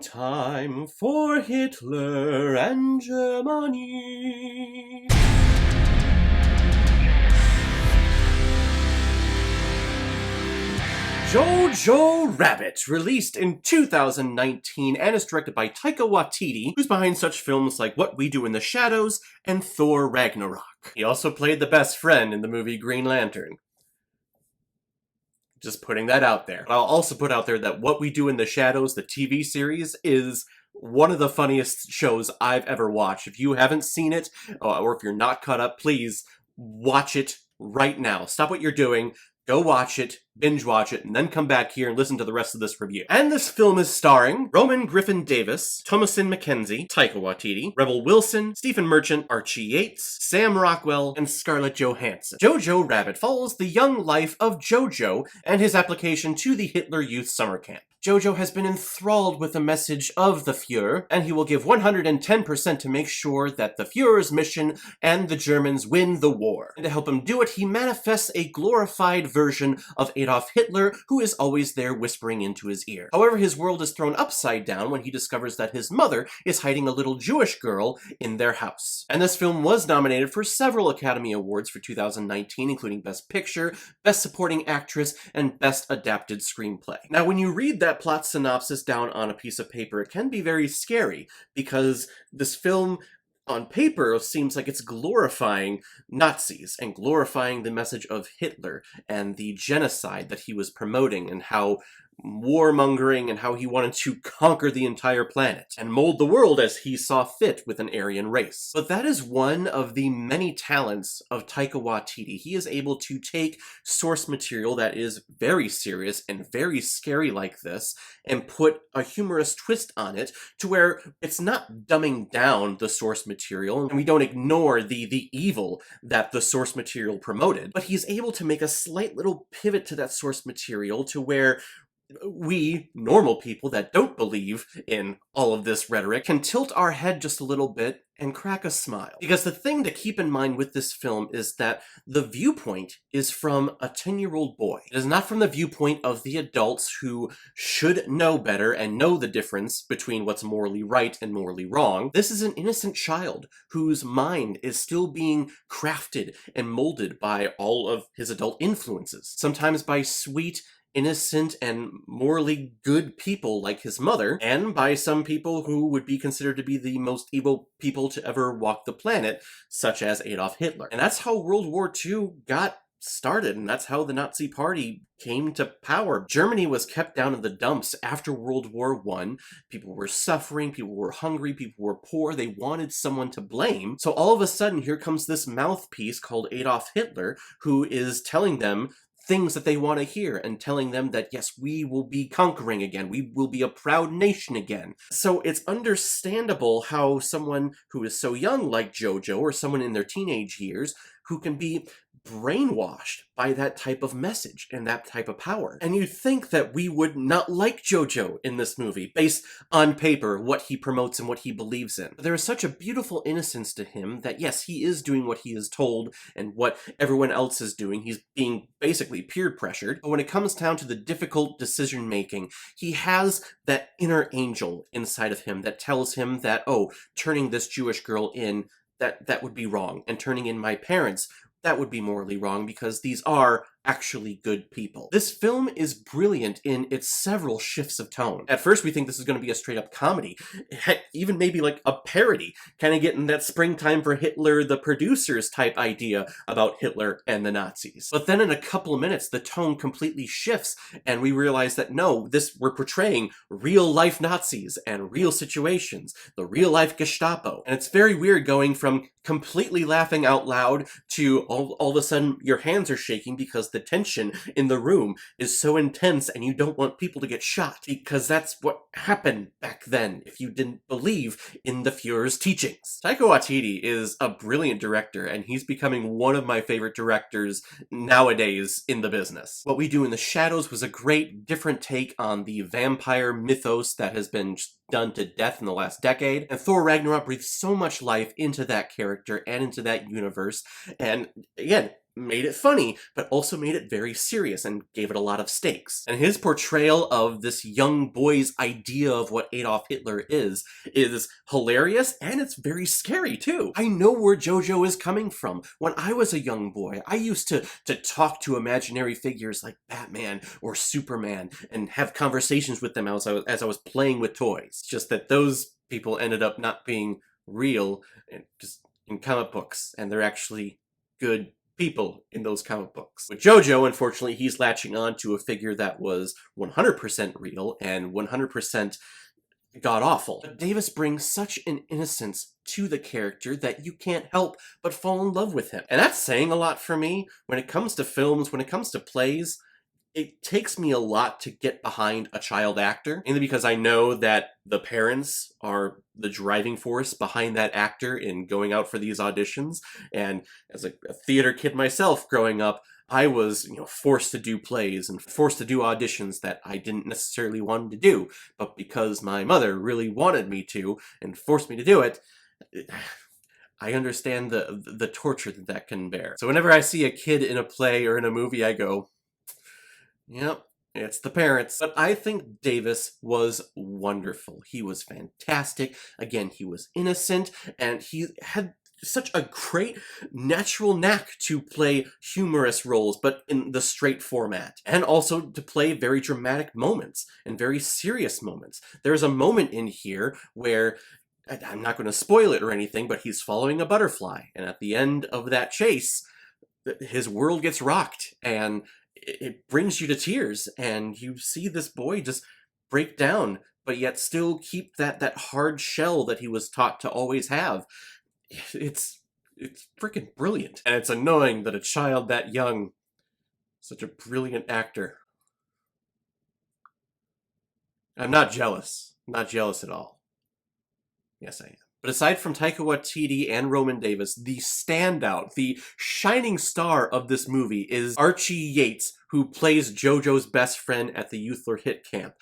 Time for Hitler and Germany. JoJo Rabbit, released in 2019 and is directed by Taika Waititi, who's behind such films like What We Do in the Shadows and Thor Ragnarok. He also played the best friend in the movie Green Lantern. Just putting that out there. I'll also put out there that What We Do in the Shadows, the TV series, is one of the funniest shows I've ever watched. If you haven't seen it, or if you're not caught up, please watch it right now. Stop what you're doing, go watch it, binge watch it, and then come back here and listen to the rest of this review. And this film is starring Roman Griffin Davis, Thomasin McKenzie, Taika Waititi, Rebel Wilson, Stephen Merchant, Archie Yates, Sam Rockwell, and Scarlett Johansson. JoJo Rabbit follows the young life of JoJo and his application to the Hitler Youth Summer Camp. JoJo has been enthralled with the message of the Fuhrer, and he will give 110% to make sure that the Fuhrer's mission and the Germans win the war. And to help him do it, he manifests a glorified version of Adolf Hitler, who is always there whispering into his ear. However, his world is thrown upside down when he discovers that his mother is hiding a little Jewish girl in their house. And this film was nominated for several Academy Awards for 2019, including Best Picture, Best Supporting Actress, and Best Adapted Screenplay. Now, when you read that plot synopsis down on a piece of paper, it can be very scary, because this film on paper seems like it's glorifying Nazis and glorifying the message of Hitler and the genocide that he was promoting, and how warmongering and how he wanted to conquer the entire planet and mold the world as he saw fit with an Aryan race. But that is one of the many talents of Taika Waititi. He is able to take source material that is very serious and very scary like this and put a humorous twist on it to where it's not dumbing down the source material, and we don't ignore the evil that the source material promoted, but he's able to make a slight little pivot to that source material to where we, normal people that don't believe in all of this rhetoric, can tilt our head just a little bit and crack a smile. Because the thing to keep in mind with this film is that the viewpoint is from a 10-year-old boy. It is not from the viewpoint of the adults who should know better and know the difference between what's morally right and morally wrong. This is an innocent child whose mind is still being crafted and molded by all of his adult influences. Sometimes by sweet, innocent, and morally good people like his mother, and by some people who would be considered to be the most evil people to ever walk the planet, such as Adolf Hitler. And that's how World War II got started, and that's how the Nazi Party came to power. Germany was kept down in the dumps after World War I. People were suffering, people were hungry, people were poor, they wanted someone to blame. So all of a sudden, here comes this mouthpiece called Adolf Hitler, who is telling them things that they want to hear, and telling them that, yes, we will be conquering again, we will be a proud nation again. So it's understandable how someone who is so young like JoJo, or someone in their teenage years, who can be brainwashed by that type of message and that type of power. And you'd think that we would not like JoJo in this movie, based on paper, what he promotes and what he believes in. But there is such a beautiful innocence to him that, yes, he is doing what he is told and what everyone else is doing. He's being basically peer pressured. But when it comes down to the difficult decision making, he has that inner angel inside of him that tells him that, oh, turning this Jewish girl in, that would be wrong. And turning in my parents, that would be morally wrong, because these are actually good people. This film is brilliant in its several shifts of tone. At first, we think this is going to be a straight-up comedy, heck, even maybe like a parody, kind of getting that Springtime for Hitler, the producers type idea about Hitler and the Nazis. But then in a couple of minutes, the tone completely shifts, and we realize that no, we're portraying real-life Nazis and real situations, the real-life Gestapo. And it's very weird going from completely laughing out loud to all of a sudden your hands are shaking because the tension in the room is so intense and you don't want people to get shot, because that's what happened back then if you didn't believe in the Fuhrer's teachings. Taika Waititi is a brilliant director, and he's becoming one of my favorite directors nowadays in the business. What We Do in the Shadows was a great different take on the vampire mythos that has been done to death in the last decade, and Thor Ragnarok breathes so much life into that character and into that universe, and again, made it funny, but also made it very serious and gave it a lot of stakes. And his portrayal of this young boy's idea of what Adolf Hitler is hilarious, and it's very scary too. I know where JoJo is coming from. When I was a young boy, I used to talk to imaginary figures like Batman or Superman and have conversations with them as I was playing with toys. It's just that those people ended up not being real and just in comic books, and they're actually good people in those comic books. With JoJo, unfortunately, he's latching on to a figure that was 100% real and 100% god-awful. But Davis brings such an innocence to the character that you can't help but fall in love with him. And that's saying a lot for me. When it comes to films, when it comes to plays, it takes me a lot to get behind a child actor, mainly because I know that the parents are the driving force behind that actor in going out for these auditions. And as a theater kid myself growing up, I was, forced to do plays and forced to do auditions that I didn't necessarily want to do, but because my mother really wanted me to and forced me to do it, I understand the torture that can bear. So whenever I see a kid in a play or in a movie, I go, yep, it's the parents. But I think Davis was wonderful. He was fantastic. Again, he was innocent, and he had such a great natural knack to play humorous roles, but in the straight format. And also to play very dramatic moments and very serious moments. There's a moment in here where, I'm not going to spoil it or anything, but he's following a butterfly. And at the end of that chase, his world gets rocked, and it brings you to tears, and you see this boy just break down, but yet still keep that hard shell that he was taught to always have. It's freaking brilliant. And it's annoying that a child that young, such a brilliant actor. I'm not jealous. I'm not jealous at all. Yes, I am. But aside from Taika Waititi and Roman Davis, the standout, the shining star of this movie is Archie Yates, who plays JoJo's best friend at the Youthler Hit Camp.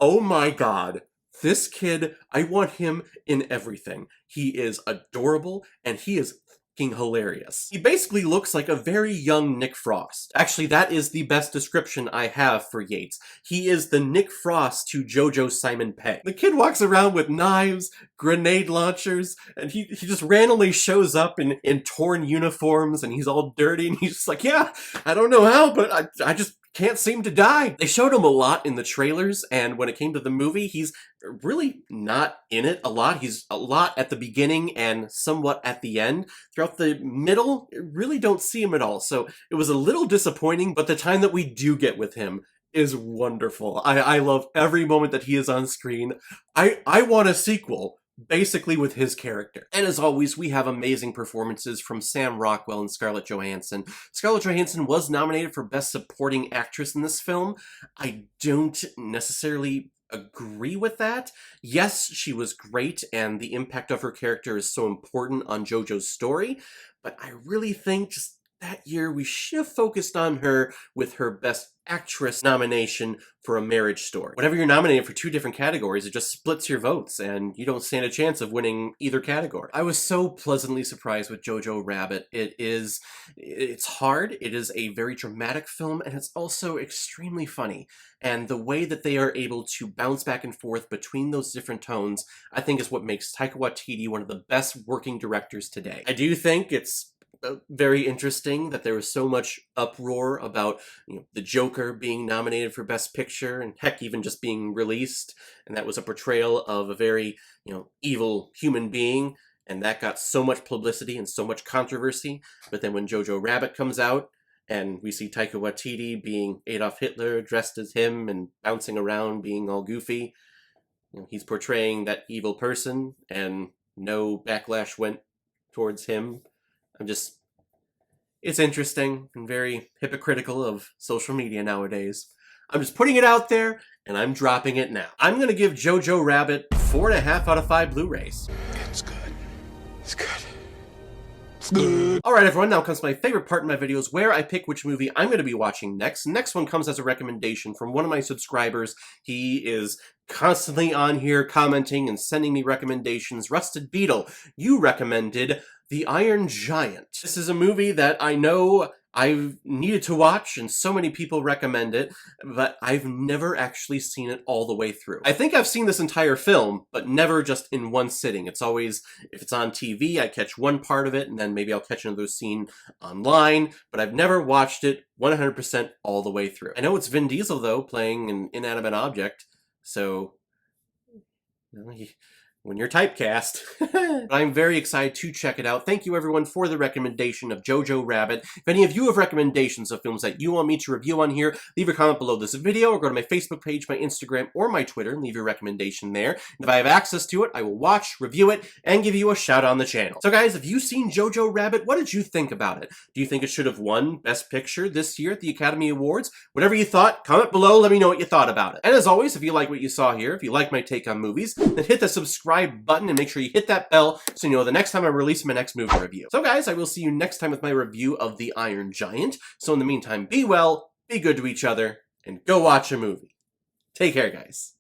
Oh my god. This kid, I want him in everything. He is adorable, and he is fucking hilarious. He basically looks like a very young Nick Frost. Actually, that is the best description I have for Yates. He is the Nick Frost to JoJo's Simon Pegg. The kid walks around with knives, grenade launchers, and he just randomly shows up in torn uniforms, and he's all dirty, and he's just like, yeah, I don't know how, but I just can't seem to die. They showed him a lot in the trailers, and when it came to the movie, he's really not in it a lot. He's a lot at the beginning and somewhat at the end. Throughout the middle, really don't see him at all. So it was a little disappointing, but the time that we do get with him is wonderful. I love every moment that he is on screen. I want a sequel, basically with his character. And as always, we have amazing performances from Sam Rockwell and Scarlett Johansson. Scarlett Johansson was nominated for Best Supporting Actress in this film. I don't necessarily agree with that. Yes, she was great, and the impact of her character is so important on JoJo's story, but I really think just that year we should have focused on her with her Best Actress nomination for A Marriage Story. Whenever you're nominated for two different categories, it just splits your votes, and you don't stand a chance of winning either category. I was so pleasantly surprised with JoJo Rabbit. It's hard, it is a very dramatic film, and it's also extremely funny. And the way that they are able to bounce back and forth between those different tones, I think is what makes Taika Waititi one of the best working directors today. I do think it's very interesting that there was so much uproar about the Joker being nominated for Best Picture, and heck, even just being released, and that was a portrayal of a very evil human being, and that got so much publicity and so much controversy. But then when JoJo Rabbit comes out, and we see Taika Waititi being Adolf Hitler, dressed as him and bouncing around being all goofy, he's portraying that evil person, and no backlash went towards him. It's interesting and very hypocritical of social media nowadays. I'm just putting it out there, and I'm dropping it now. I'm going to give JoJo Rabbit 4.5 out of 5 Blu-rays. It's good. It's good. Alright everyone, now comes my favorite part in my videos where I pick which movie I'm going to be watching next. Next one comes as a recommendation from one of my subscribers. He is constantly on here commenting and sending me recommendations. Rusted Beetle, you recommended The Iron Giant. This is a movie that I know I've needed to watch, and so many people recommend it, but I've never actually seen it all the way through. I think I've seen this entire film, but never just in one sitting. It's always, if it's on TV, I catch one part of it, and then maybe I'll catch another scene online, but I've never watched it 100% all the way through. I know it's Vin Diesel, though, playing an inanimate object, so when you're typecast. But I'm very excited to check it out. Thank you everyone for the recommendation of JoJo Rabbit. If any of you have recommendations of films that you want me to review on here, leave a comment below this video or go to my Facebook page, my Instagram, or my Twitter and leave your recommendation there. And if I have access to it, I will watch, review it, and give you a shout on the channel. So guys, have you seen JoJo Rabbit? What did you think about it? Do you think it should have won Best Picture this year at the Academy Awards? Whatever you thought, comment below, let me know what you thought about it. And as always, if you like what you saw here, if you like my take on movies, then hit the subscribe button and make sure you hit that bell so you know the next time I release my next movie review. So guys, I will see you next time with my review of The Iron Giant. So in the meantime, be well, be good to each other, and go watch a movie. Take care, guys.